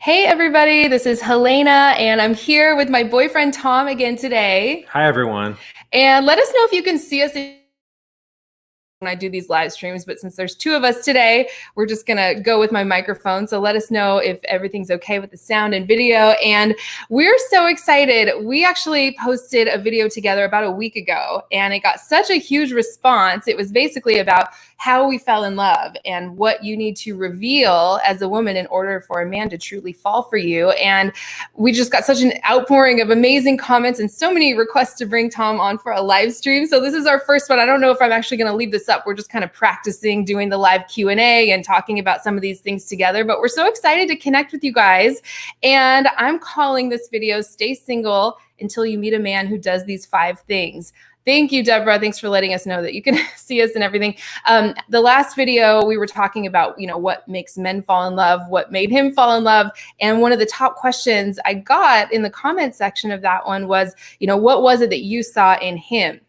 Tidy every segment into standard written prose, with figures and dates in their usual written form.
Hey everybody, this is Helena and I'm here with my boyfriend Tom again today. Hi, everyone. And let us know if you can see us when I do these live streams, but since there's two of us today, we're just gonna go with my microphone. So let us know if everything's okay with the sound and video. And we're so excited. We actually posted a video together about a week ago and it got such a huge response. It was basically about how we fell in love and what you need to reveal as a woman in order for a man to truly fall for you. And we just got such an outpouring of amazing comments and so many requests to bring Tom on for a live stream. So this is our first one. I don't know if I'm actually going to leave this up. We're just kind of practicing doing the live Q&A and talking about some of these things together, but we're so excited to connect with you guys. And I'm calling this video Stay Single Until You Meet a Man Who Does These 5 Things. Thank you, Deborah. Thanks for letting us know that you can see us and everything. The last video, we were talking about, what makes men fall in love, what made him fall in love. And one of the top questions I got in the comment section of that one was, what was it that you saw in him?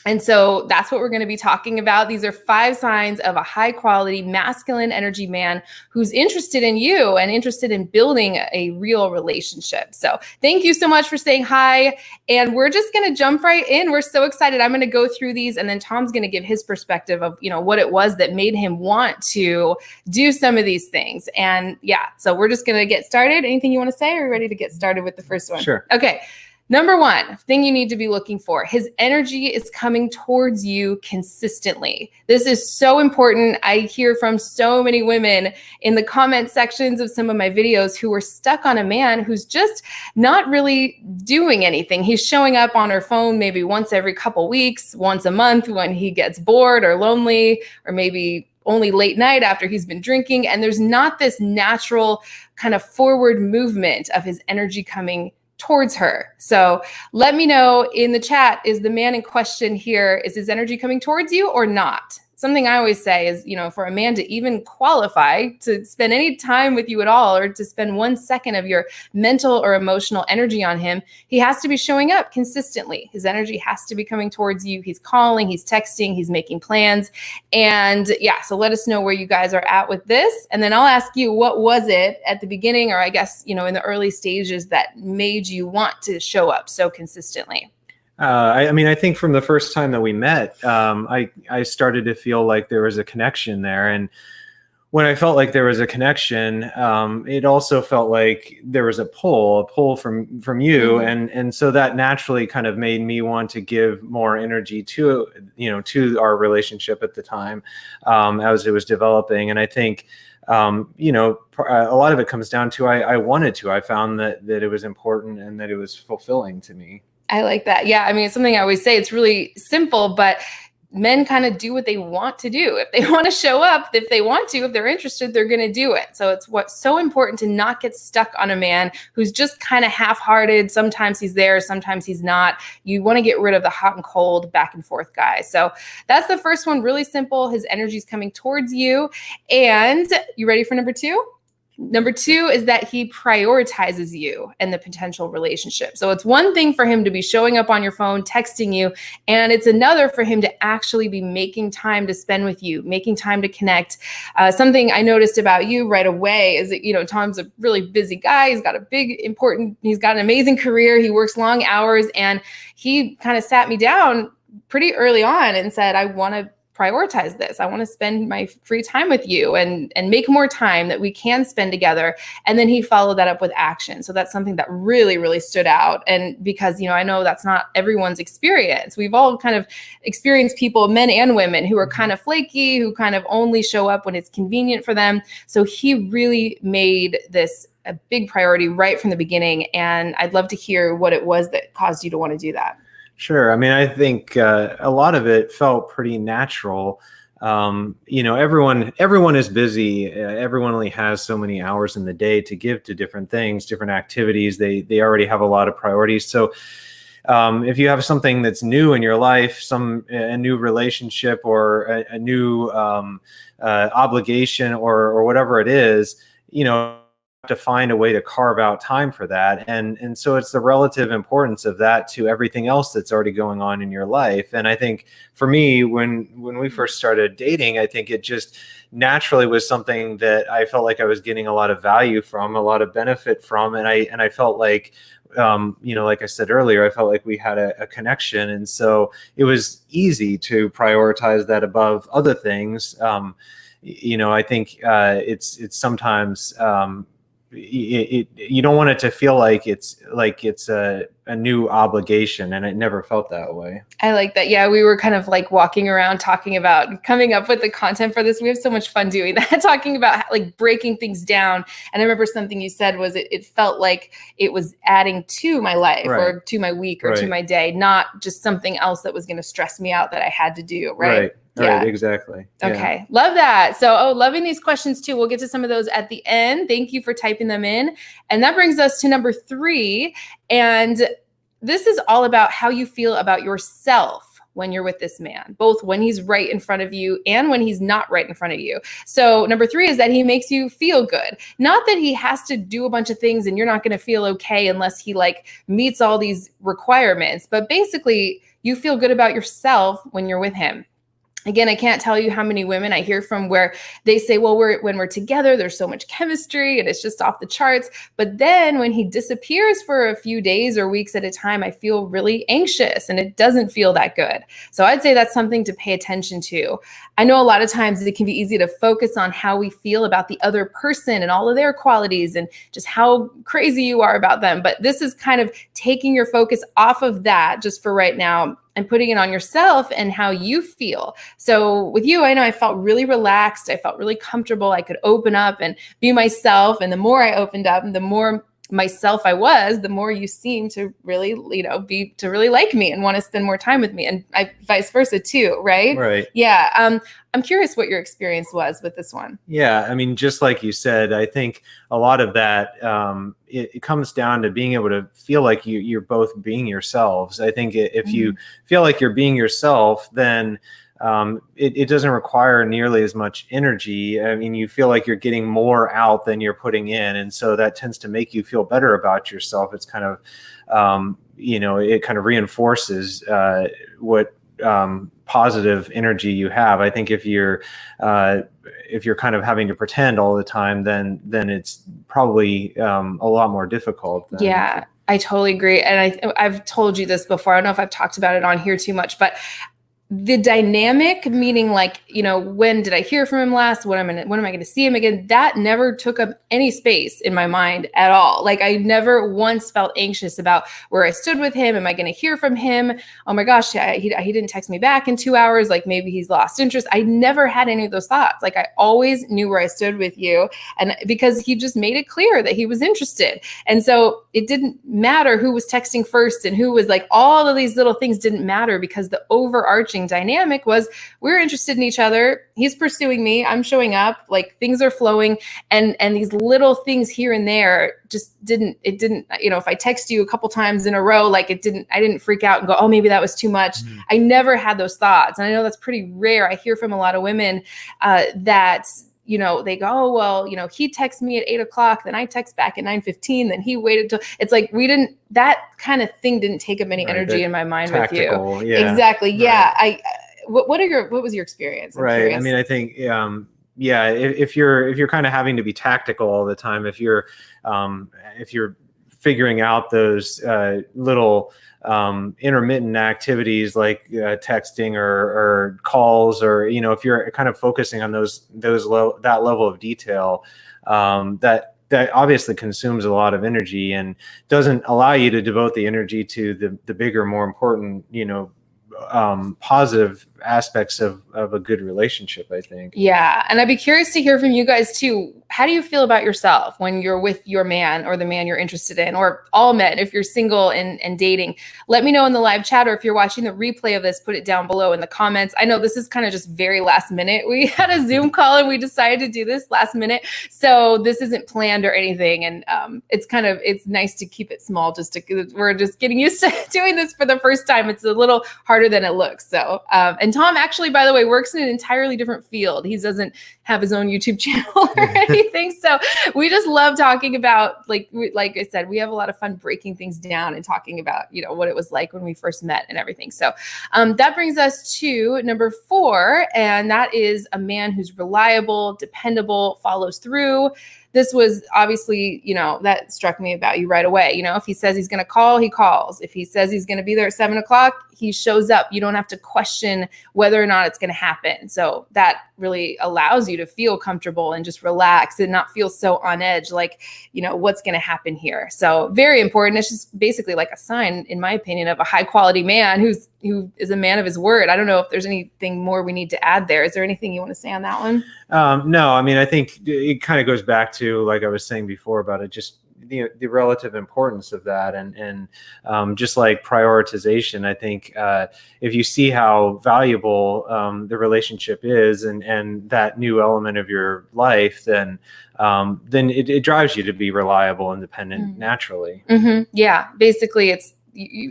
And so that's what we're going to be talking about. These are 5 signs of a high quality masculine energy man who's interested in you and interested in building a real relationship. So thank you so much for saying hi. And we're just going to jump right in. We're so excited. I'm going to go through these and then Tom's going to give his perspective of, what it was that made him want to do some of these things. And yeah, so we're just going to get started. Anything you want to say? Are you ready to get started with the first one? Sure. Okay. Number 1 thing you need to be looking for, his energy is coming towards you consistently. This is so important. I hear from so many women in the comment sections of some of my videos who are stuck on a man who's just not really doing anything. He's showing up on her phone maybe once every couple weeks, once a month when he gets bored or lonely, or maybe only late night after he's been drinking. And there's not this natural kind of forward movement of his energy coming towards her. So let me know in the chat, is the man in question here, is his energy coming towards you or not? Something I always say is, for a man to even qualify to spend any time with you at all, or to spend 1 second of your mental or emotional energy on him, he has to be showing up consistently. His energy has to be coming towards you. He's calling, he's texting, he's making plans. And yeah, so let us know where you guys are at with this. And then I'll ask you, what was it at the beginning, or I guess, in the early stages, that made you want to show up so consistently? I think from the first time that we met, I started to feel like there was a connection there. And when I felt like there was a connection, it also felt like there was a pull from you. Mm-hmm. And so that naturally kind of made me want to give more energy to our relationship at the time, as it was developing. And I think, a lot of it comes down to, I wanted to, I found that it was important and that it was fulfilling to me. I like that. Yeah. I mean, it's something I always say. It's really simple, but men kind of do what they want to do. If they want to show up, if they want to, if they're interested, they're going to do it. So it's what's so important to not get stuck on a man who's just kind of half-hearted. Sometimes he's there, sometimes he's not. You want to get rid of the hot and cold back and forth guy. So that's the first one. Really simple. His energy is coming towards you. And you ready for number 2? Number 2 is that he prioritizes you and the potential relationship. So it's one thing for him to be showing up on your phone, texting you, and it's another for him to actually be making time to spend with you, making time to connect. Something I noticed about you right away is that, Tom's a really busy guy. He's got he's got an amazing career. He works long hours, and he kind of sat me down pretty early on and said, I want to prioritize this. I want to spend my free time with you and make more time that we can spend together. And then he followed that up with action. So that's something that really, really stood out. And because, I know that's not everyone's experience. We've all kind of experienced people, men and women, who are kind of flaky, who kind of only show up when it's convenient for them. So he really made this a big priority right from the beginning. And I'd love to hear what it was that caused you to want to do that. Sure. I mean, I think a lot of it felt pretty natural. Everyone is busy. Everyone only has so many hours in the day to give to different things, different activities. They already have a lot of priorities. So if you have something that's new in your life, a new relationship or a new obligation or whatever it is, to find a way to carve out time for that. And so it's the relative importance of that to everything else that's already going on in your life. And I think for me, when we first started dating, I think it just naturally was something that I felt like I was getting a lot of value from, a lot of benefit from. And I felt like, like I said earlier, I felt like we had a connection. And so it was easy to prioritize that above other things. I think it's sometimes, you don't want it to feel like it's a new obligation, and it never felt that way. I like that. Yeah, we were kind of like walking around talking about coming up with the content for this. We have so much fun doing that, talking about like breaking things down. And I remember something you said was it felt like it was adding to my life or to my week or to my day, not just something else that was going to stress me out that I had to do. Right. Yeah. Right, exactly. Okay. Yeah. Love that. So, loving these questions too. We'll get to some of those at the end. Thank you for typing them in. And that brings us to number 3. And this is all about how you feel about yourself when you're with this man, both when he's right in front of you and when he's not right in front of you. So number 3 is that he makes you feel good. Not that he has to do a bunch of things and you're not going to feel okay unless he like meets all these requirements, but basically you feel good about yourself when you're with him. Again, I can't tell you how many women I hear from where they say, well, when we're together, there's so much chemistry and it's just off the charts. But then when he disappears for a few days or weeks at a time, I feel really anxious and it doesn't feel that good. So I'd say that's something to pay attention to. I know a lot of times it can be easy to focus on how we feel about the other person and all of their qualities and just how crazy you are about them. But this is kind of taking your focus off of that just for right now and putting it on yourself and how you feel. So with you, I know I felt really relaxed. I felt really comfortable. I could open up and be myself. And the more I opened up and the more myself I was, the more you seemed to really, to really like me and want to spend more time with me, and vice versa too, right? Right. Yeah. I'm curious what your experience was with this one. Yeah. I mean, just like you said, I think a lot of that, it comes down to being able to feel like you're both being yourselves. I think if you feel like you're being yourself, then it doesn't require nearly as much energy. I mean, you feel like you're getting more out than you're putting in. And so that tends to make you feel better about yourself. It's kind of, it kind of reinforces what positive energy you have. I think if you're kind of having to pretend all the time, then it's probably a lot more difficult. Yeah, I totally agree. And I've told you this before. I don't know if I've talked about it on here too much, but the dynamic, meaning like, when did I hear from him last? When am I going to see him again? That never took up any space in my mind at all. Like I never once felt anxious about where I stood with him. Am I going to hear from him? Oh my gosh, he didn't text me back in 2 hours. Like maybe he's lost interest. I never had any of those thoughts. Like I always knew where I stood with you, and because he just made it clear that he was interested. And so it didn't matter who was texting first and who was like, all of these little things didn't matter, because the overarching dynamic was we're interested in each other. He's pursuing me. I'm showing up. Like things are flowing, and these little things here and there just didn't. If I text you a couple times in a row, like I didn't freak out and go, oh, maybe that was too much. I never had those thoughts, and I know that's pretty rare. I hear from a lot of women that they go, oh, well, he texts me at 8:00, then I text back at 9:15, then he waited till it's like, that kind of thing didn't take up any energy in my mind with you. Yeah. Exactly. Yeah. Right. What was your experience? Right. Curious. I mean, I think, if you're kind of having to be tactical all the time, if you're figuring out those little intermittent activities like texting or calls, or if you're kind of focusing on that level of detail, that obviously consumes a lot of energy and doesn't allow you to devote the energy to the bigger, more important, positive aspects of a good relationship, I think. Yeah. And I'd be curious to hear from you guys too. How do you feel about yourself when you're with your man or the man you're interested in, or all men, if you're single and dating? Let me know in the live chat, or if you're watching the replay of this, put it down below in the comments. I know this is kind of just very last minute. We had a Zoom call and we decided to do this last minute. So this isn't planned or anything. And it's nice to keep it small. We're just getting used to doing this for the first time. It's a little harder than it looks. So, and And Tom actually, by the way, works in an entirely different field. He doesn't have his own YouTube channel or anything. So we just love talking about, like I said, we have a lot of fun breaking things down and talking about, what it was like when we first met and everything. So that brings us to number 4, and that is a man who's reliable, dependable, follows through. This was obviously, that struck me about you right away. If he says he's going to call, he calls. If he says he's going to be there at 7:00, he shows up. You don't have to question whether or not it's going to happen. So that really allows you to feel comfortable and just relax and not feel so on edge, like, what's going to happen here. So very important. It's just basically like a sign, in my opinion, of a high quality man who is a man of his word. I don't know if there's anything more we need to add there. Is there anything you want to say on that one? No, I mean, I think it kind of goes back to, like I was saying before, about it, just the relative importance of that, and just like prioritization. I think if you see how valuable the relationship is, and that new element of your life, then it drives you to be reliable and dependent naturally. Mm-hmm. Yeah, basically it's,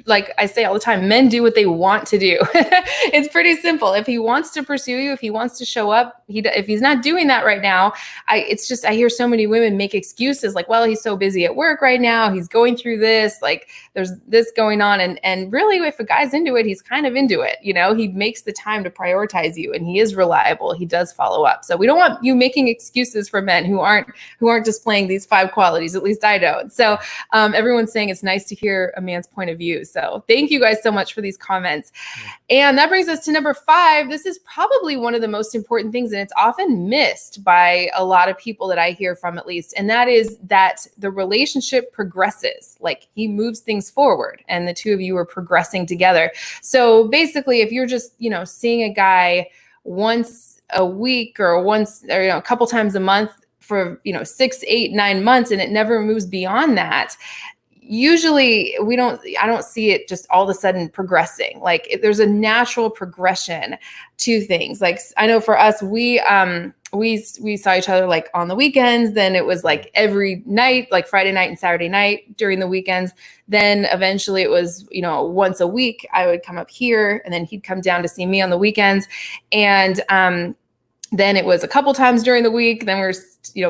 like I say all the time, men do what they want to do. It's pretty simple. If he wants to pursue you, if he wants to show up, if he's not doing that right now, I hear so many women make excuses like, well, he's so busy at work right now. He's going through this, like there's this going on. And really, if a guy's into it, he's kind of into it. He makes the time to prioritize you, and he is reliable. He does follow up. So we don't want you making excuses for men who aren't displaying these 5 qualities. At least I don't. So everyone's saying it's nice to hear a man's point of view. So thank you guys so much for these comments. And that brings us to number 5. This is probably one of the most important things, and it's often missed by a lot of people that I hear from, at least. And that is that the relationship progresses. Like he moves things forward and the two of you are progressing together. So basically, if you're just, seeing a guy once a week or a couple times a month for, 6, 8, 9 months, and it never moves beyond that, usually I don't see it just all of a sudden progressing. Like there's a natural progression to things. Like I know for us, we saw each other like on the weekends. Then it was like every night, like Friday night and Saturday night during the weekends. Then eventually it was, once a week I would come up here, and then he'd come down to see me on the weekends. And, then it was a couple times during the week. Then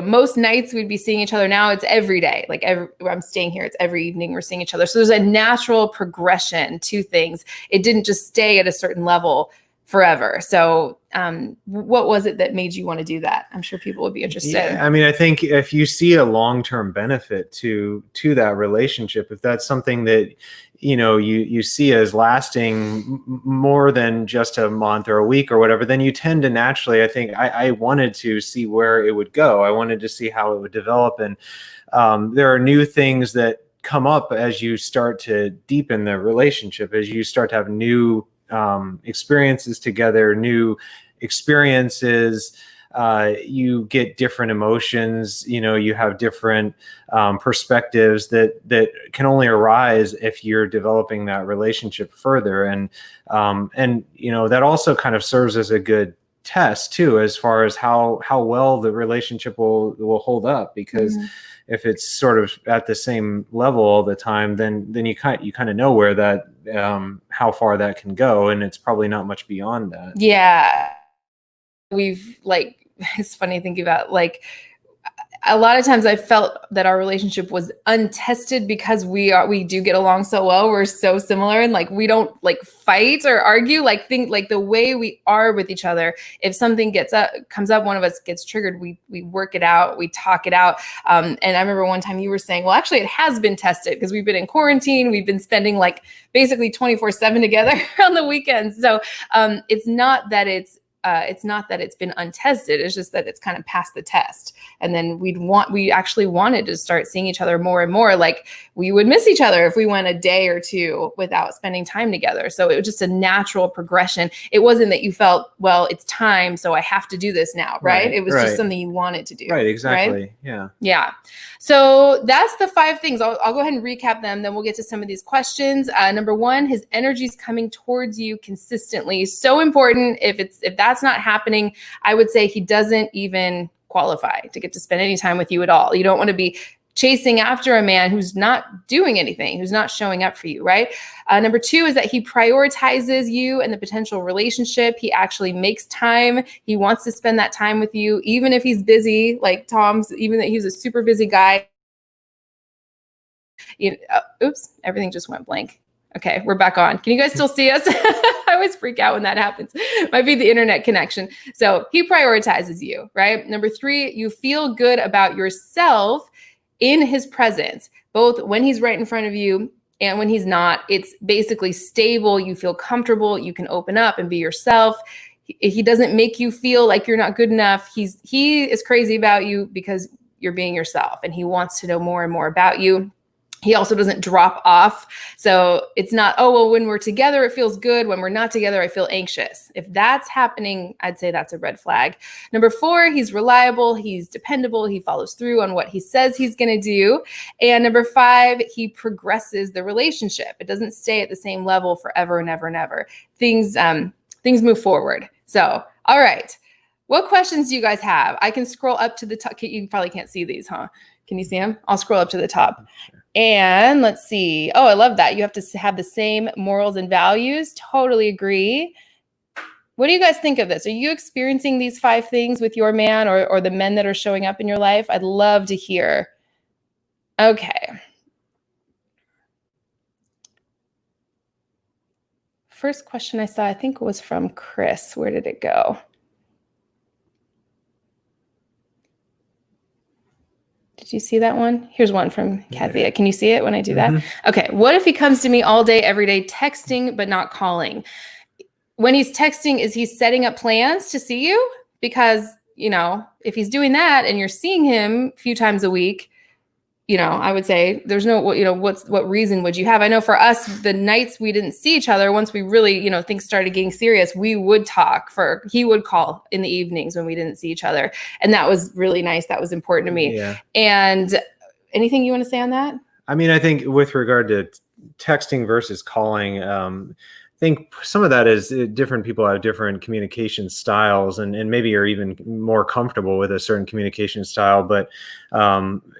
most nights we'd be seeing each other. Now it's every day. Like I'm staying here. It's every evening we're seeing each other. So there's a natural progression to things. It didn't just stay at a certain level forever. So what was it that made you want to do that? I'm sure people would be interested. Yeah, I mean, I think if you see a long-term benefit to that relationship, if that's something that you see as lasting more than just a month or a week or whatever, then you tend to naturally, I think I wanted to see where it would go. I wanted to see how it would develop. And there are new things that come up as you start to deepen the relationship, as you start to have new experiences together, new experiences. You get different emotions, you have different perspectives that can only arise if you're developing that relationship further. And that also kind of serves as a good test too, as far as how well the relationship will hold up, because if it's sort of at the same level all the time, then you kind of know where that, how far that can go. And it's probably not much beyond that. Yeah. It's funny thinking about, like, a lot of times I felt that our relationship was untested because we do get along so well. We're so similar, and like we don't like fight or argue. Like the way we are with each other. If something comes up, one of us gets triggered, we work it out, we talk it out. And I remember one time you were saying, well, actually it has been tested because we've been in quarantine. We've been spending like basically 24/7 together on the weekends. So it's not that it's been untested. It's just that it's kind of passed the test. And then we actually wanted to start seeing each other more and more. Like we would miss each other if we went a day or two without spending time together. So it was just a natural progression. It wasn't that you felt, well, it's time, so I have to do this now, right? It was just something you wanted to do. Right, exactly. Right? Yeah. Yeah. So that's the 5 things. I'll go ahead and recap them. Then we'll get to some of these questions. Number 1, his energy is coming towards you consistently. So important. If that's not happening, I would say he doesn't even qualify to get to spend any time with you at all. You don't want to be chasing after a man who's not doing anything, who's not showing up for you, right? Number 2 is that he prioritizes you and the potential relationship. He actually makes time. He wants to spend that time with you, even if he's busy, like Tom's, even that he's a super busy guy. Oops, everything just went blank. Okay, we're back on. Can you guys still see us? I always freak out when that happens. Might be the internet connection. So he prioritizes you, right? Number 3, you feel good about yourself in his presence, both when he's right in front of you and when he's not. It's basically stable. You feel comfortable. You can open up and be yourself. He doesn't make you feel like you're not good enough. He is crazy about you because you're being yourself, and he wants to know more and more about you. He also doesn't drop off. So it's not, oh, well, when we're together, it feels good. When we're not together, I feel anxious. If that's happening, I'd say that's a red flag. Number 4, he's reliable. He's dependable. He follows through on what he says he's going to do. And number 5, he progresses the relationship. It doesn't stay at the same level forever and ever and ever. Things move forward. So, all right. What questions do you guys have? I can scroll up to the top. You probably can't see these, huh? Can you see them? I'll scroll up to the top. And let's see. Oh, I love that. You have to have the same morals and values. Totally agree. What do you guys think of this? Are you experiencing these 5 things with your man or the men that are showing up in your life? I'd love to hear. Okay. First question I saw, I think, was from Chris. Where did it go? Did you see that one? Here's one from Kathia. Can you see it when I do that? Okay. What if he comes to me all day, every day, texting, but not calling? When he's texting, is he setting up plans to see you? Because, if he's doing that and you're seeing him a few times a week, I would say there's no, what reason would you have? I know for us, the nights we didn't see each other, once we really, things started getting serious, we would talk he would call in the evenings when we didn't see each other. And that was really nice. That was important to me. Yeah. And anything you want to say on that? I mean, I think with regard to texting versus calling, I think some of that is different people have different communication styles, and maybe you're even more comfortable with a certain communication style, but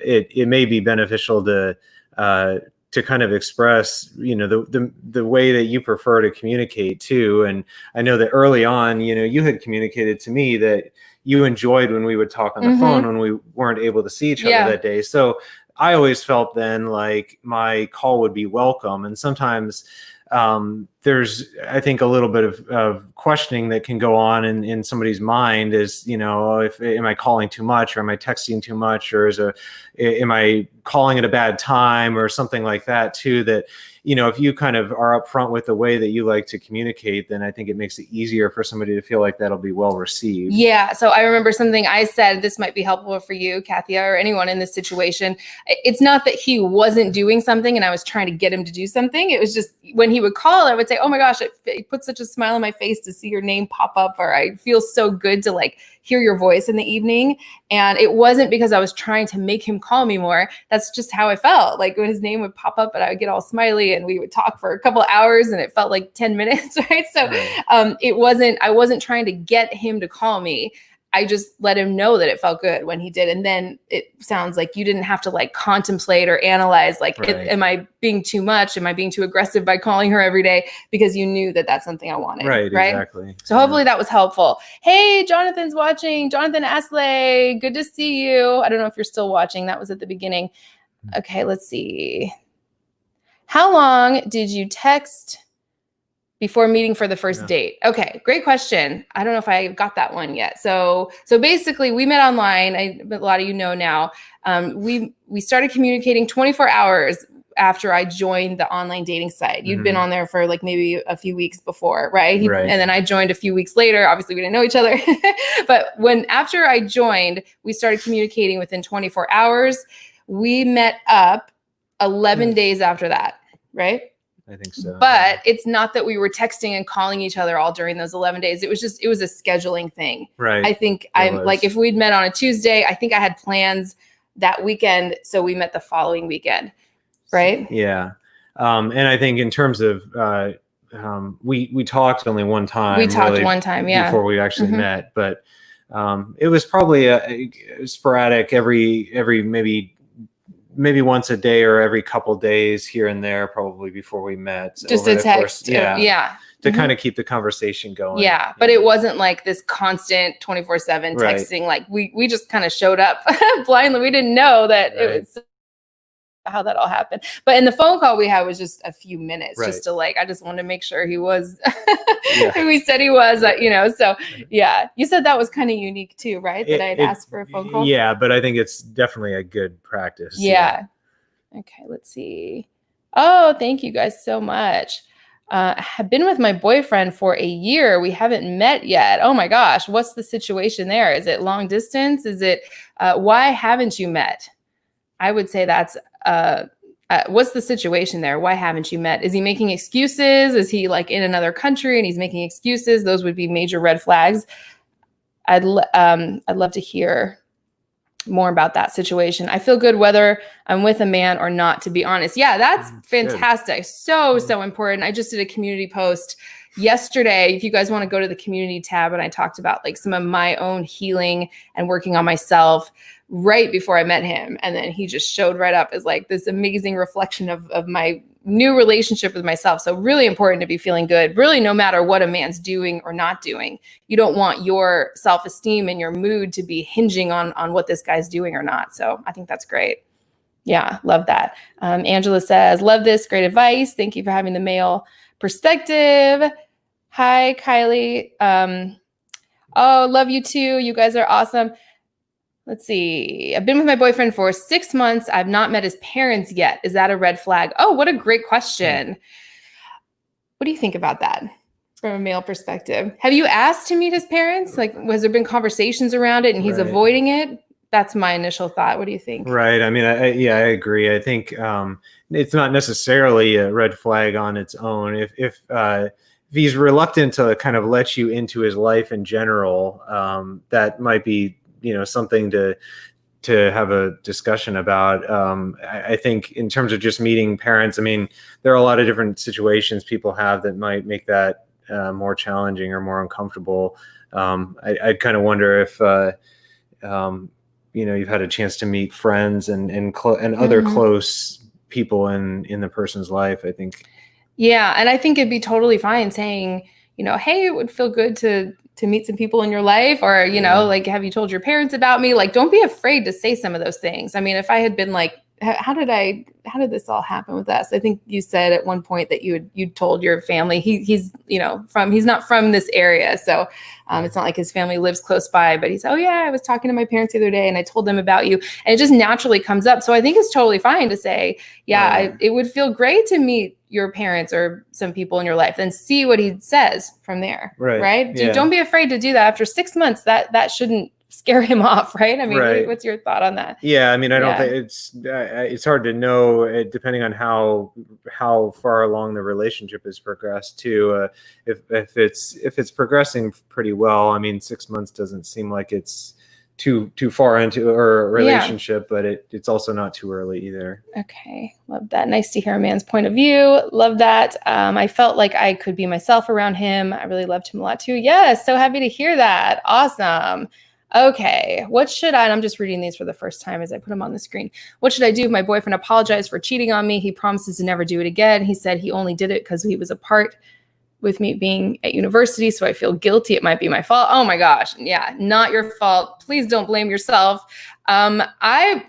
it may be beneficial to kind of express, the way that you prefer to communicate too. And I know that early on, you had communicated to me that you enjoyed when we would talk on the phone when we weren't able to see each other that day. So I always felt then like my call would be welcome. And sometimes there's, I think, a little bit of questioning that can go on in somebody's mind is, am I calling too much, or am I texting too much, or am I calling at a bad time, or something like that too, that, if you kind of are upfront with the way that you like to communicate, then I think it makes it easier for somebody to feel like that'll be well received. Yeah. So I remember something I said, this might be helpful for you, Kathia, or anyone in this situation. It's not that he wasn't doing something and I was trying to get him to do something. It was just when he would call, I would say, oh my gosh, it puts such a smile on my face to see your name pop up, or I feel so good to hear your voice in the evening. And it wasn't because I was trying to make him call me more. That's just how I felt. Like when his name would pop up and I would get all smiley and we would talk for a couple of hours and it felt like 10 minutes, right? So I wasn't trying to get him to call me. I just let him know that it felt good when he did. And then it sounds like you didn't have to contemplate or analyze, am I being too much? Am I being too aggressive by calling her every day? Because you knew that that's something I wanted. Right? Exactly. So hopefully that was helpful. Hey, Jonathan's watching. Jonathan Asley, good to see you. I don't know if you're still watching. That was at the beginning. Okay, let's see. How long did you text before meeting for the first date? Okay, great question. I don't know if I got that one yet. So basically we met online. A lot of you know now. We started communicating 24 hours after I joined the online dating site. You'd been on there for maybe a few weeks before, right? And then I joined a few weeks later. Obviously we didn't know each other, but after I joined, we started communicating within 24 hours. We met up 11 days after that, right? I think so. But it's not that we were texting and calling each other all during those 11 days. It was a scheduling thing. Right. I think if we'd met on a Tuesday, I think I had plans that weekend. So we met the following weekend. Right. Yeah. And I think in terms of, we talked only one time. We talked one time. Yeah. Before we actually met, but, it was probably a sporadic every maybe maybe once a day or every couple days here and there, probably before we met. Just a text. Yeah. To kind of keep the conversation going. Yeah. But it wasn't like this constant 24/7 Right. texting. Like we just kind of showed up blindly. We didn't know that it was how that all happened. But in the phone call we had was just a few minutes, just to I just wanted to make sure he was who he said he was, so yeah. You said that was kind of unique too, right? That I'd asked for a phone call. Yeah, but I think it's definitely a good practice. Yeah. Okay, let's see. Oh, thank you guys so much. Have been with my boyfriend for a year. We haven't met yet. Oh my gosh. What's the situation there? Is it long distance? Is it, why haven't you met? I would say that's, what's the situation there? Why haven't you met? Is he making excuses? Is he in another country and he's making excuses? Those would be major red flags. I'd love to hear more about that situation. I feel good whether I'm with a man or not, to be honest. Yeah, that's fantastic. So important. I just did a community post yesterday. If you guys want to go to the community tab, and I talked about some of my own healing and working on myself right before I met him. And then he just showed right up as this amazing reflection of my new relationship with myself. So really important to be feeling good, really, no matter what a man's doing or not doing. You don't want your self-esteem and your mood to be hinging on what this guy's doing or not. So I think that's great. Yeah, love that. Angela says, love this, great advice. Thank you for having the male perspective. Hi, Kylie. Oh, love you too. You guys are awesome. Let's see. I've been with my boyfriend for 6 months. I've not met his parents yet. Is that a red flag? Oh, what a great question. What do you think about that from a male perspective? Have you asked to meet his parents? Has there been conversations around it and he's avoiding it? That's my initial thought. What do you think? Right. I mean, I agree. I think it's not necessarily a red flag on its own. If he's reluctant to kind of let you into his life in general, that might be something to have a discussion about. I think in terms of just meeting parents, I mean, there are a lot of different situations people have that might make that more challenging or more uncomfortable. I'd kind of wonder if you've had a chance to meet friends and other close people in the person's life, I think. Yeah, and I think it'd be totally fine saying, hey, it would feel good to meet some people in your life, or, have you told your parents about me? Don't be afraid to say some of those things. I mean, if I had been how did this all happen with us? I think you said at one point that you told your family he's not from this area. So it's not like his family lives close by, but he said, oh yeah, I was talking to my parents the other day and I told them about you, and it just naturally comes up. So I think it's totally fine to say, yeah, it would feel great to meet your parents or some people in your life, then see what he says from there. Right. Yeah. Don't be afraid to do that. After 6 months, that shouldn't scare him off, right? I mean, what's your thought on that? Yeah, I mean, I don't think it's hard to know, depending on how far along the relationship has progressed too. If it's progressing pretty well, I mean, 6 months doesn't seem like it's too far into a relationship, but it's also not too early either. Okay, love that. Nice to hear a man's point of view. Love that. I felt like I could be myself around him. I really loved him a lot too. Yes, so happy to hear that. Awesome. Okay, what should I, and I'm just reading these for the first time as I put them on the screen. What should I do if my boyfriend apologized for cheating on me? He promises to never do it again. He said he only did it because he was apart with me being at university, so I feel guilty. It might be my fault. Oh my gosh. Yeah, not your fault. Please don't blame yourself. I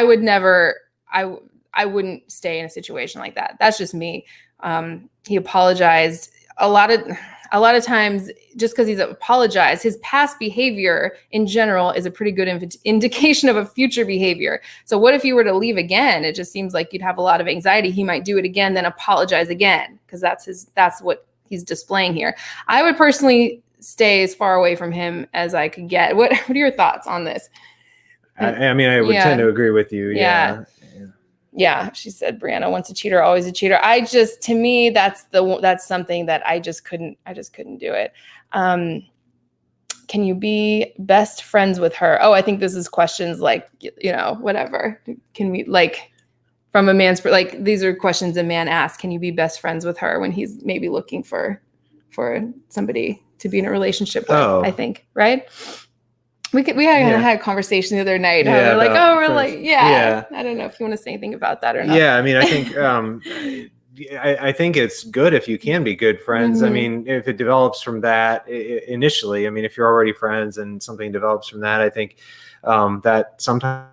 would never, I wouldn't stay in a situation like that. That's just me. He apologized. A lot of times, just because he's apologized, his past behavior in general is a pretty good indication of a future behavior. So what if you were to leave again? It just seems like you'd have a lot of anxiety. He might do it again, then apologize again, because that's what he's displaying here. I would personally stay as far away from him as I could get. What are your thoughts on this? I mean, I would tend to agree with you. Yeah, she said, Brianna, once a cheater, always a cheater. To me, that's something that I just couldn't do it. Can you be best friends with her? Oh, I think this is questions whatever. Can we, from a man's, these are questions a man asks. Can you be best friends with her when he's maybe looking for somebody to be in a relationship with, I think, right? We had a conversation the other night. How we're like, oh, we're like, yeah. I don't know if you want to say anything about that or not. Yeah, I mean, I think I think it's good if you can be good friends. Mm-hmm. I mean, if it develops from that initially, I mean, if you're already friends and something develops from that, I think that sometimes.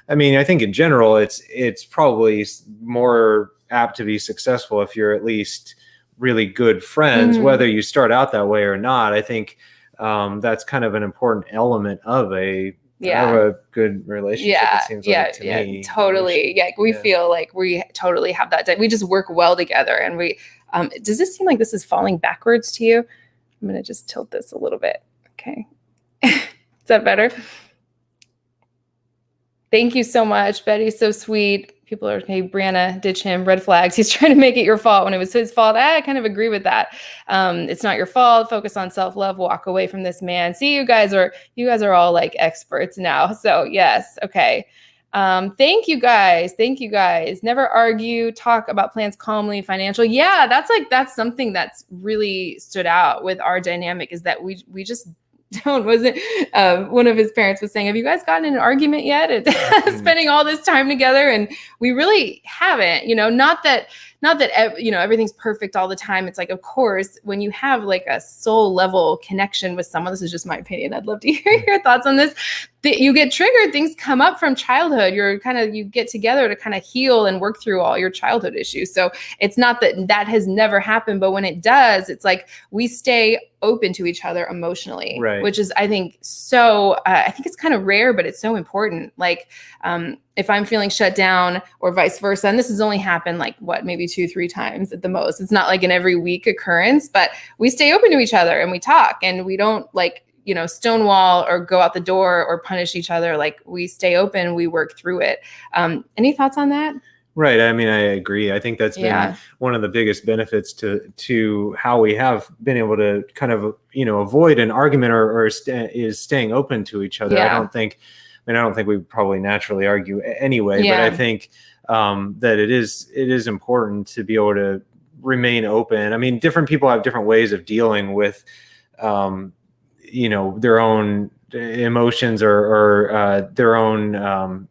I mean, I think in general, it's probably more apt to be successful if you're at least really good friends, whether you start out that way or not. I think that's kind of an important element of a good relationship. It seems like to me. Totally. Yeah, we feel like we totally have that. We just work well together, and we. Does this seem like this is falling backwards to you? I'm gonna just tilt this a little bit. Okay, is that better? Thank you so much, Betty. So sweet. People are, hey, Brianna, ditch him, red flags. He's trying to make it your fault when it was his fault. I kind of agree with that. It's not your fault. Focus on self-love. Walk away from this man. See, you guys are all like experts now. So yes. Okay. Thank you guys. Thank you guys. Never argue, talk about plans calmly, financial. Yeah. That's something that's really stood out with our dynamic, is that we just wasn't one of his parents was saying, have you guys gotten in an argument yet? Spending all this time together, and we really haven't. Not that everything's perfect all the time. It's like, of course, when you have like a soul level connection with someone, this is just my opinion, I'd love to hear your thoughts on this, that you get triggered, things come up from childhood, you get together to kind of heal and work through all your childhood issues. So it's not that has never happened, but when it does, it's like we stay open to each other emotionally, right, which is, I think, so I think it's kind of rare, but it's so important. Like if I'm feeling shut down or vice versa, and this has only happened like maybe 2-3 times at the most. It's not like an every week occurrence, but we stay open to each other and we talk, and we don't stonewall or go out the door or punish each other. Like we stay open, we work through it. Any thoughts on that? Right. I mean, I agree. I think that's been one of the biggest benefits to how we have been able to kind of, avoid an argument or is staying open to each other. Yeah. I don't think we probably naturally argue anyway, but I think that it is important to be able to remain open. I mean, different people have different ways of dealing with, their own emotions or their own,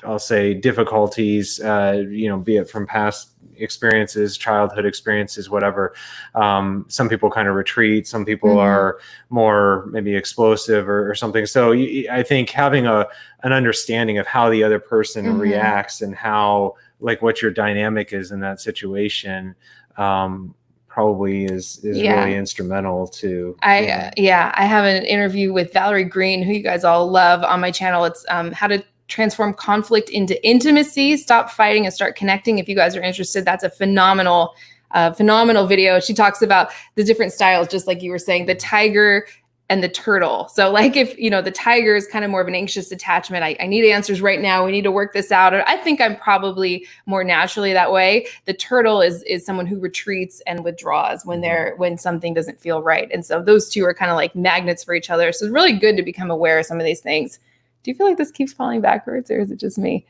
I'll say difficulties, be it from past experiences, childhood experiences, whatever. Some people kind of retreat. Some people are more maybe explosive or something. So I think having an understanding of how the other person reacts and how, like, what your dynamic is in that situation, probably is really instrumental to. I have an interview with Valerie Green, who you guys all love, on my channel. It's how to transform conflict into intimacy, stop fighting and start connecting. If you guys are interested, that's a phenomenal video. She talks about the different styles, just like you were saying, the tiger and the turtle. So like, if the tiger is kind of more of an anxious attachment, I need answers right now, we need to work this out. Or I think I'm probably more naturally that way. The turtle is someone who retreats and withdraws when something doesn't feel right. And so those two are kind of like magnets for each other. So it's really good to become aware of some of these things. Do you feel like this keeps falling backwards, or is it just me?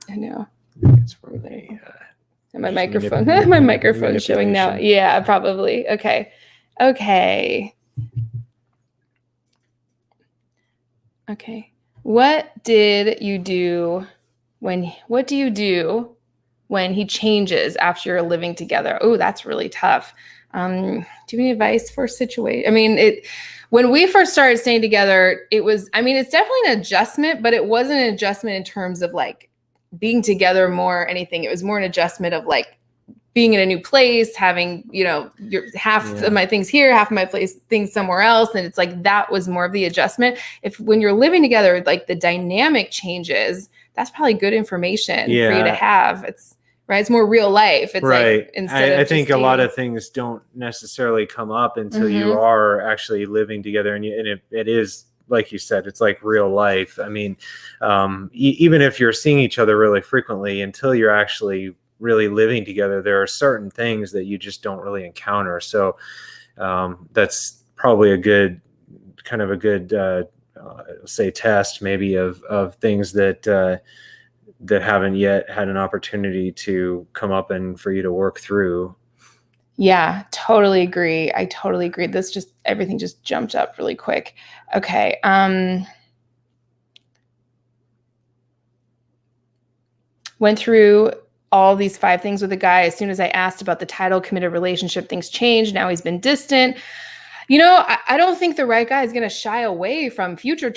I know. It's from my microphone. My microphone's showing now. Yeah, probably. Okay. What do you do when he changes after you're living together? Oh, that's really tough. Do you have any advice for a situation? I mean, when we first started staying together, it's definitely an adjustment, but it wasn't an adjustment in terms of like being together more or anything. It was more an adjustment of like being in a new place, having, half of my things here, half of my things somewhere else. And it's like, that was more of the adjustment. When you're living together, like the dynamic changes, that's probably good information for you to have. It's right. It's more real life. It's right. Like, I think a lot of things don't necessarily come up until you are actually living together. And it is, like you said, it's like real life. I mean, even if you're seeing each other really frequently, until you're actually really living together, there are certain things that you just don't really encounter. So that's probably a good say test maybe of things that haven't yet had an opportunity to come up and for you to work through. Yeah, totally agree. I totally agree. Everything just jumped up really quick. Okay. Went through all these 5 things with a guy. As soon as I asked about the title, committed relationship, things changed. Now he's been distant. I don't think the right guy is going to shy away from future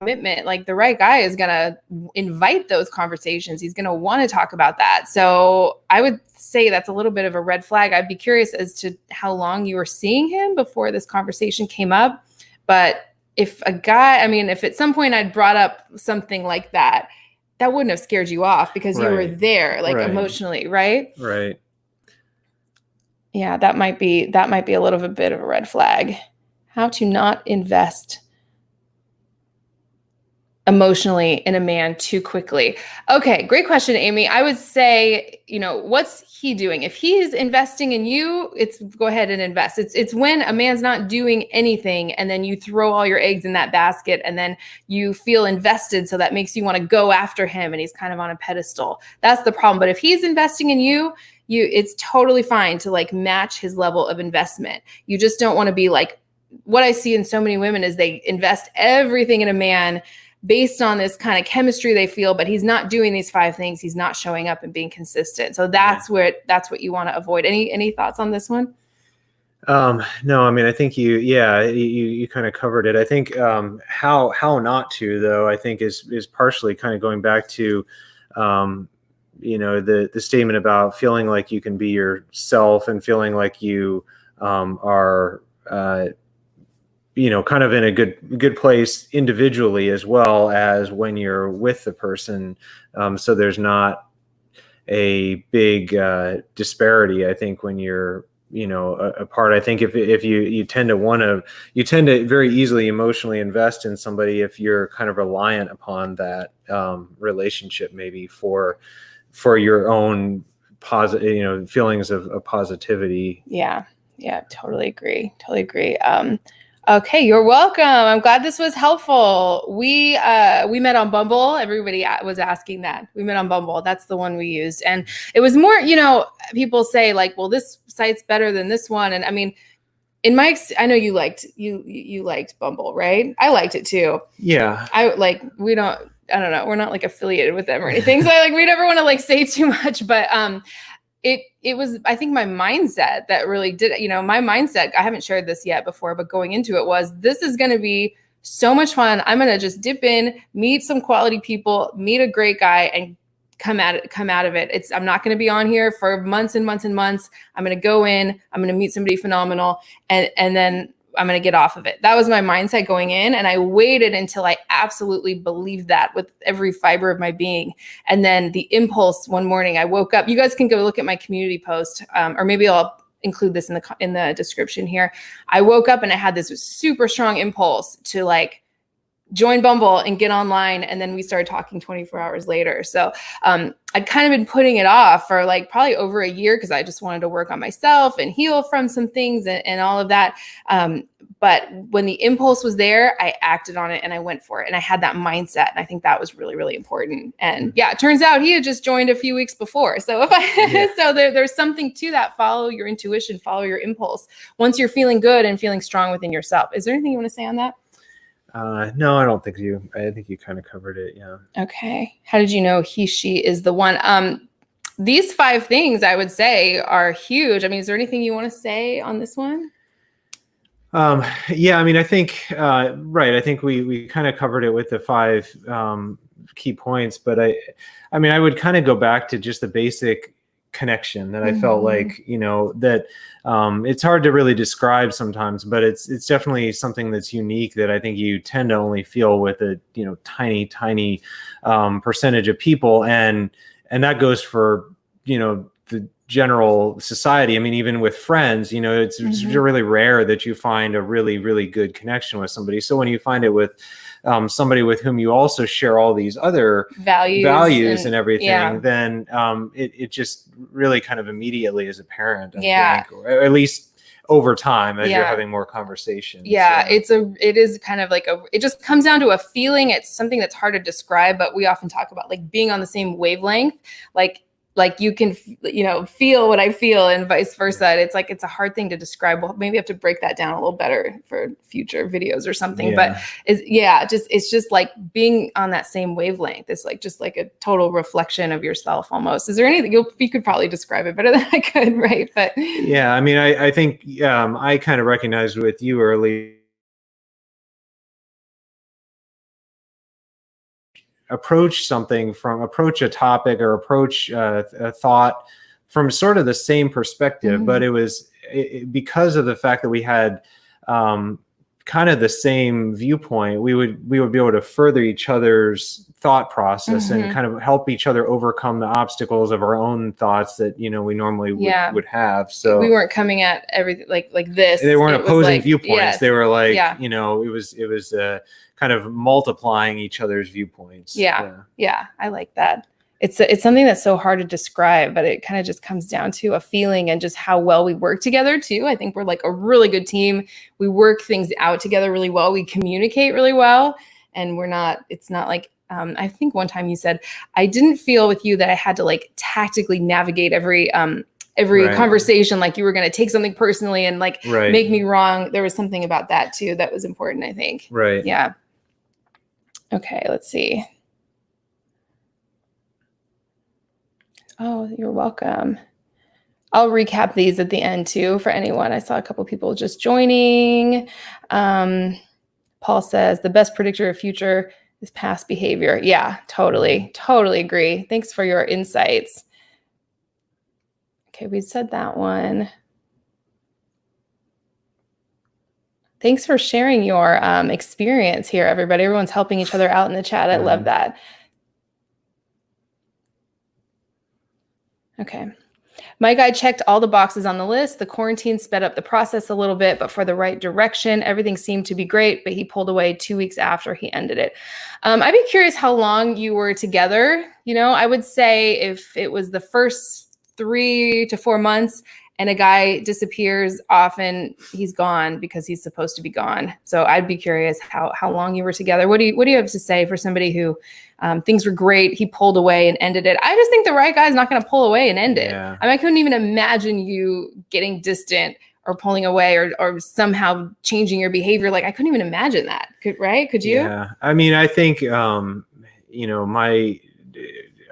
commitment. Like, the right guy is going to invite those conversations. He's going to want to talk about that. So I would say that's a little bit of a red flag. I'd be curious as to how long you were seeing him before this conversation came up. But if at some point I'd brought up something like that, that wouldn't have scared you off because you were there, like, emotionally, right? Right. Yeah, that might be a little bit of a red flag. How to not invest emotionally in a man too quickly. Okay, great question, Amy. I would say, what's he doing? If he's investing in you, go ahead and invest. It's when a man's not doing anything and then you throw all your eggs in that basket and then you feel invested, so that makes you want to go after him and he's kind of on a pedestal. That's the problem. But if he's investing in you, it's totally fine to like match his level of investment. You just don't want to be like, what I see in so many women is they invest everything in a man based on this kind of chemistry they feel, but he's not doing these 5 things. He's not showing up and being consistent. So that's what you want to avoid. Any thoughts on this one? No, I mean, I think you kind of covered it. I think, how not to, though, I think is partially kind of going back to, the statement about feeling like you can be yourself and feeling like you, are, kind of in a good place individually as well as when you're with the person. So there's not a big disparity, I think, when you're, apart. I think if you tend to very easily emotionally invest in somebody if you're kind of reliant upon that relationship, maybe for your own positive, feelings of positivity. Yeah, totally agree. Okay, you're welcome. I'm glad this was helpful. We met on Bumble. Everybody was asking that. We met on Bumble. That's the one we used. And it was more, people say like, well, this site's better than this one. And I mean, I know you liked Bumble, right? I liked it too. Yeah. I don't know. We're not like affiliated with them or anything. So we never want to like say too much, but it was, I think, my mindset that really did, my mindset, I haven't shared this yet before, but going into it was, this is going to be so much fun. I'm going to just dip in, meet some quality people, meet a great guy, and come out of it. I'm not going to be on here for months and months and months. I'm going to go in, I'm going to meet somebody phenomenal, and then I'm going to get off of it. That was my mindset going in. And I waited until I absolutely believed that with every fiber of my being. And then the impulse one morning, I woke up. You guys can go look at my community post, or maybe I'll include this in the description here. I woke up and I had this super strong impulse to like join Bumble and get online. And then we started talking 24 hours later. So I'd kind of been putting it off for like probably over a year because I just wanted to work on myself and heal from some things and all of that. But when the impulse was there, I acted on it and I went for it. And I had that mindset. And I think that was really, really important. And yeah, it turns out he had just joined a few weeks before. So there's something to that. Follow your intuition, follow your impulse. Once you're feeling good and feeling strong within yourself. Is there anything you want to say on that? No, I don't think I think you kind of covered it. Yeah. Okay. How did you know she is the one? These 5 things I would say are huge. I mean, is there anything you want to say on this one? Yeah, I mean, I think, right. I think we kind of covered it with the 5 key points, but I mean, I would kind of go back to just the basic connection that I felt like, that it's hard to really describe sometimes, but it's definitely something that's unique that I think you tend to only feel with a, tiny percentage of people. And that goes for, the general society. I mean, even with friends, it's really rare that you find a really, really good connection with somebody. So when you find it with somebody with whom you also share all these other values and everything, then it just really kind of immediately is apparent, I think, or at least over time as you're having more conversations. Yeah, so. It is kind of like it just comes down to a feeling. It's something that's hard to describe, but we often talk about like being on the same wavelength. Like like you can, feel what I feel and vice versa. It's like, it's a hard thing to describe. Well, maybe I have to break that down a little better for future videos or something, but it's just like being on that same wavelength. It's like, just like a total reflection of yourself almost. Is there anything you could probably describe it better than I could, right? But yeah, I mean, I think I kind of recognized with you early, approach a topic or approach a thought from sort of the same perspective, but it was because of the fact that we had kind of the same viewpoint, we would be able to further each other's thought process and kind of help each other overcome the obstacles of our own thoughts that we normally would have. So we weren't coming at everything like this. They weren't opposing viewpoints. Yes. They were like, it was kind of multiplying each other's viewpoints. Yeah, I like that. It's something that's so hard to describe, but it kind of just comes down to a feeling and just how well we work together too. I think we're like a really good team. We work things out together really well. We communicate really well, and it's not like, I think one time you said, I didn't feel with you that I had to like tactically navigate every conversation, like you were going to take something personally and like make me wrong. There was something about that too that was important, I think. Right. Yeah. Okay, let's see. Oh, you're welcome. I'll recap these at the end too for anyone. I saw a couple people just joining. Paul says the best predictor of future is past behavior. Yeah, totally agree. Thanks for your insights. Okay, we said that one. Thanks for sharing your experience here, everybody. Everyone's helping each other out in the chat. I love that. Okay. My guy checked all the boxes on the list. The quarantine sped up the process a little bit, but for the right direction. Everything seemed to be great, but he pulled away 2 weeks after he ended it. I'd be curious how long you were together. I would say if it was the first 3 to 4 months and a guy disappears, often he's gone because he's supposed to be gone. So I'd be curious how long you were together. What do you have to say for somebody who things were great, he pulled away and ended it? I just think the right guy's not going to pull away and end it. I mean, I couldn't even imagine you getting distant or pulling away or somehow changing your behavior. Like I couldn't even imagine that. Could you? Yeah. I mean, I think,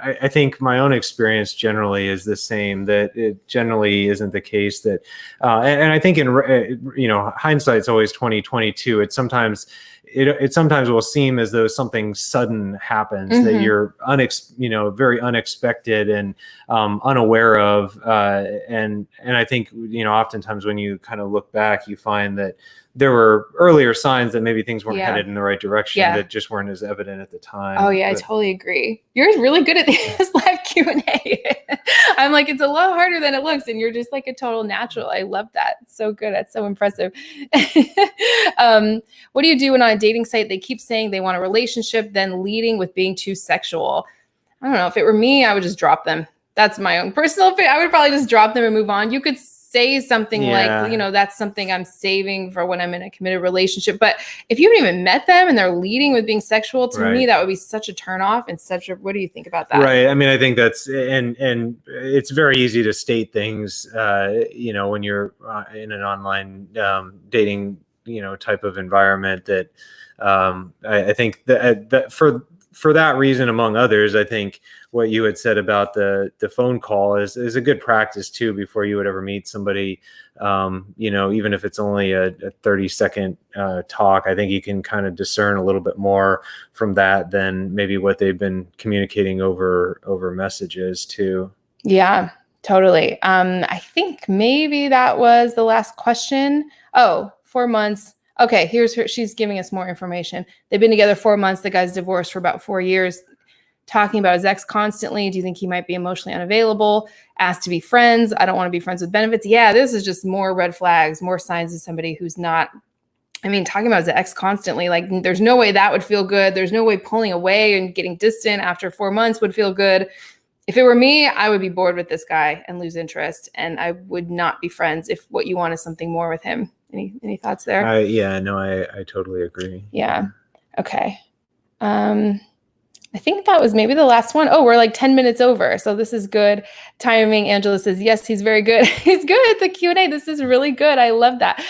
I think my own experience generally is the same, that it generally isn't the case that, and I think hindsight's always 20/22. It sometimes will seem as though something sudden happens that you're very unexpected and unaware of, and I think oftentimes when you kind of look back, you find that there were earlier signs that maybe things weren't headed in the right direction that just weren't as evident at the time. Oh yeah, I totally agree. You're really good at this live Q&A. I'm like, it's a lot harder than it looks, and you're just like a total natural. I love that. It's so good. That's so impressive. What do you do when on a dating site they keep saying they want a relationship, then leading with being too sexual? I don't know. If it were me, I would just drop them. That's my own personal opinion. I would probably just drop them and move on. You could say something like, that's something I'm saving for when I'm in a committed relationship. But if you haven't even met them and they're leading with being sexual, to me, that would be such a turnoff and what do you think about that? Right. I mean, I think that's, and it's very easy to state things, when you're in an online dating, type of environment that I think that for that reason, among others, I think what you had said about the phone call is a good practice too, before you would ever meet somebody, even if it's only a 30-second talk. I think you can kind of discern a little bit more from that than maybe what they've been communicating over messages too. Yeah, totally. I think maybe that was the last question. Oh, 4 months. Okay, she's giving us more information. They've been together 4 months. The guy's divorced for about 4 years. Talking about his ex constantly. Do you think he might be emotionally unavailable? Asked to be friends. I don't want to be friends with benefits. Yeah, this is just more red flags, more signs of somebody who's not. I mean, talking about his ex constantly, like there's no way that would feel good. There's no way pulling away and getting distant after 4 months would feel good. If it were me, I would be bored with this guy and lose interest, and I would not be friends if what you want is something more with him. Any thoughts there? I totally agree. Yeah. Okay. I think that was maybe the last one. Oh, we're like 10 minutes over. So this is good timing. Angela says, yes, he's very good. He's good at the Q&A. This is really good. I love that.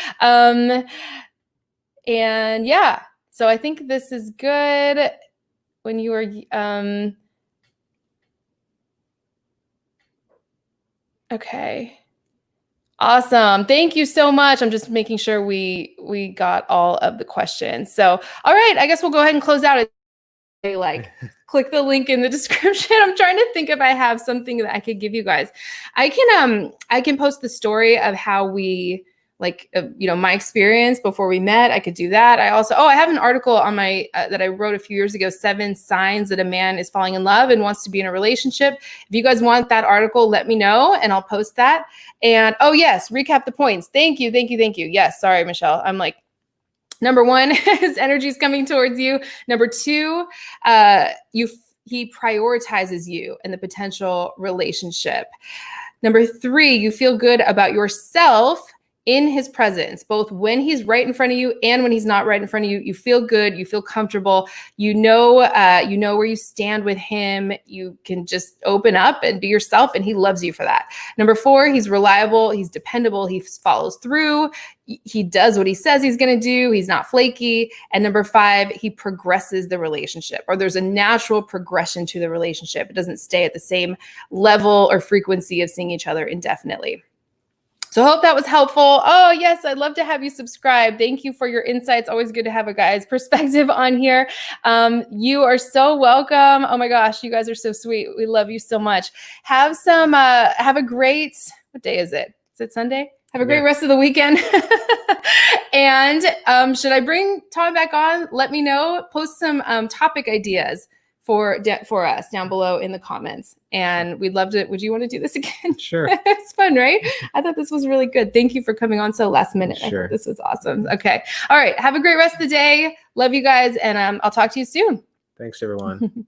And yeah, so I think this is good when you are, okay. Awesome. Thank you so much. I'm just making sure we got all of the questions. So, all right, I guess we'll go ahead and close out. Like click the link in the description. I'm trying to think if I have something that I could give you guys. I can post the story of how we my experience before we met. I could do that. I also, I have an article on my that I wrote a few years ago, 7 signs that a man is falling in love and wants to be in a relationship. If you guys want that article, let me know and I'll post that. And yes, recap the points. Thank you. Yes, sorry, Michelle. I'm like, number 1, his energy is coming towards you. Number 2, he prioritizes you in the potential relationship. Number 3, you feel good about yourself in his presence, both when he's right in front of you and when he's not right in front of you. You feel good, you feel comfortable, you know where you stand with him. You can just open up and be yourself, and he loves you for that. Number 4, he's reliable, he's dependable, he follows through, he does what he says he's going to do, he's not flaky. And number 5, he progresses the relationship, or there's a natural progression to the relationship. It doesn't stay at the same level or frequency of seeing each other indefinitely. So I hope that was helpful. Oh, yes, I'd love to have you subscribe. Thank you for your insights. Always good to have a guy's perspective on here. You are so welcome. Oh my gosh, you guys are so sweet. We love you so much. Have a great, what day is it? Is it Sunday? Have a great rest of the weekend. And should I bring Tom back on? Let me know. Post some topic ideas for us down below in the comments. And we'd love to, would you want to do this again? Sure. It's fun, right? I thought this was really good. Thank you for coming on so last minute. Sure. This was awesome. Okay. All right. Have a great rest of the day. Love you guys. And I'll talk to you soon. Thanks, everyone.